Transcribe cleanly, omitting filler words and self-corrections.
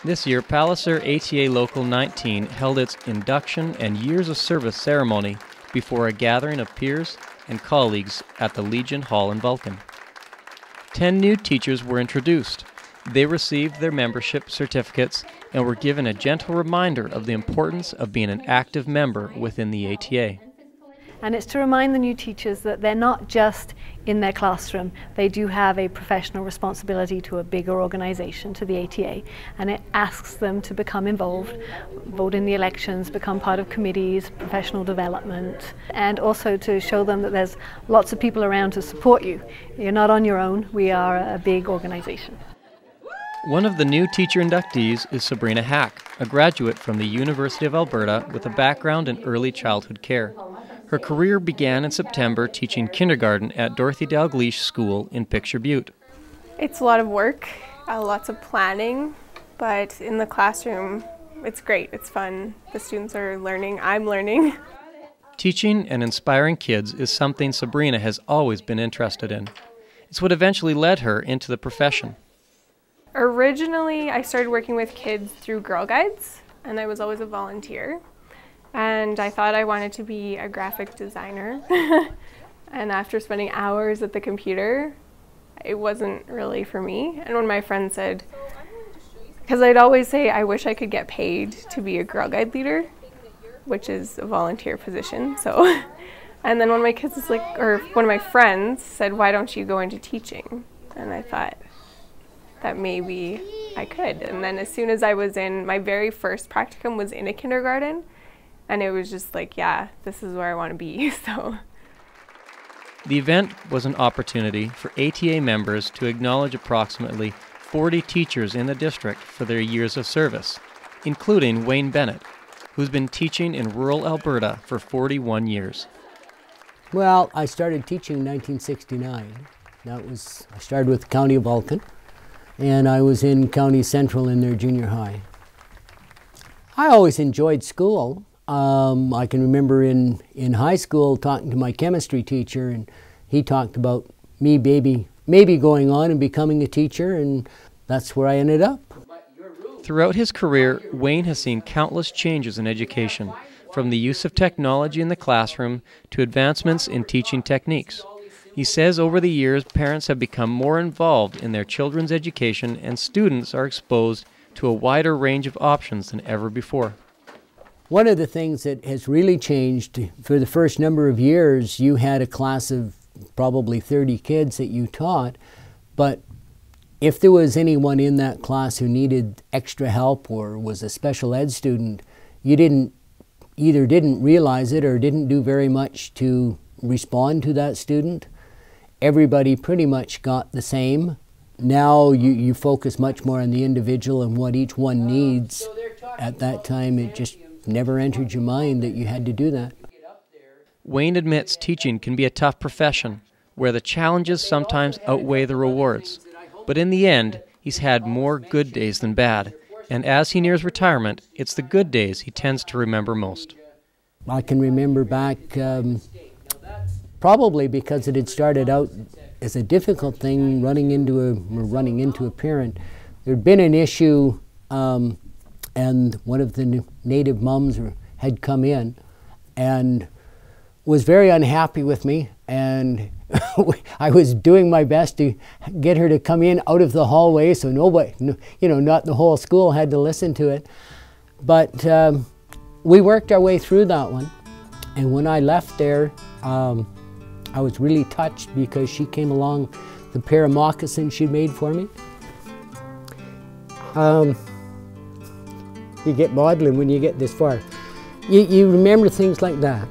This year, Palliser ATA Local 19 held its Induction and Years of Service ceremony before a gathering of peers and colleagues at the Legion Hall in Vulcan. 10 new teachers were introduced. They received their membership certificates and were given a gentle reminder of the importance of being an active member within the ATA. And it's to remind the new teachers that they're not just in their classroom. They do have a professional responsibility to a bigger organization, to the ATA, and it asks them to become involved, vote in the elections, become part of committees, professional development, and also to show them that there's lots of people around to support you. You're not on your own. We are a big organization. One of the new teacher inductees is Sabrina Hack, a graduate from the University of Alberta with a background in early childhood care. Her career began in September teaching kindergarten at Dorothy Dalgleish School in Picture Butte. It's a lot of work, lots of planning, but in the classroom it's great, it's fun. The students are learning, I'm learning. Teaching and inspiring kids is something Sabrina has always been interested in. It's what eventually led her into the profession. Originally, I started working with kids through Girl Guides, and I was always a volunteer. And I thought I wanted to be a graphic designer. And after spending hours at the computer, it wasn't really for me. And when my friend said, because I'd always say, I wish I could get paid to be a Girl Guide leader, which is a volunteer position. So, and then one of my kids was like, or one of my friends said, why don't you go into teaching? And I thought that maybe I could. And then as soon as I was in, my very first practicum was in a kindergarten. And it was just like, yeah, this is where I want to be, so. The event was an opportunity for ATA members to acknowledge approximately 40 teachers in the district for their years of service, including Wayne Bennett, who's been teaching in rural Alberta for 41 years. Well, I started teaching in 1969. I started with the County of Vulcan, and I was in County Central in their junior high. I always enjoyed school. I can remember in high school talking to my chemistry teacher, and he talked about me maybe going on and becoming a teacher, and that's where I ended up. Throughout his career, Wayne has seen countless changes in education, from the use of technology in the classroom to advancements in teaching techniques. He says over the years, parents have become more involved in their children's education, and students are exposed to a wider range of options than ever before. One of the things that has really changed, for the first number of years, you had a class of probably 30 kids that you taught, but if there was anyone in that class who needed extra help or was a special ed student, you either didn't realize it or didn't do very much to respond to that student. Everybody pretty much got the same. Now you focus much more on the individual and what each one needs. At that time, it just never entered your mind that you had to do that. Wayne admits teaching can be a tough profession, where the challenges sometimes outweigh the rewards. But in the end, he's had more good days than bad. And as he nears retirement, it's the good days he tends to remember most. I can remember back, probably because it had started out as a difficult thing, running into a parent. There'd been an issue, and one of the native mums had come in and was very unhappy with me, and I was doing my best to get her to come in out of the hallway so nobody, not the whole school had to listen to it. But we worked our way through that one, and when I left there, I was really touched because she came along, the pair of moccasins she'd made for me. You get maudlin when you get this far. You remember things like that.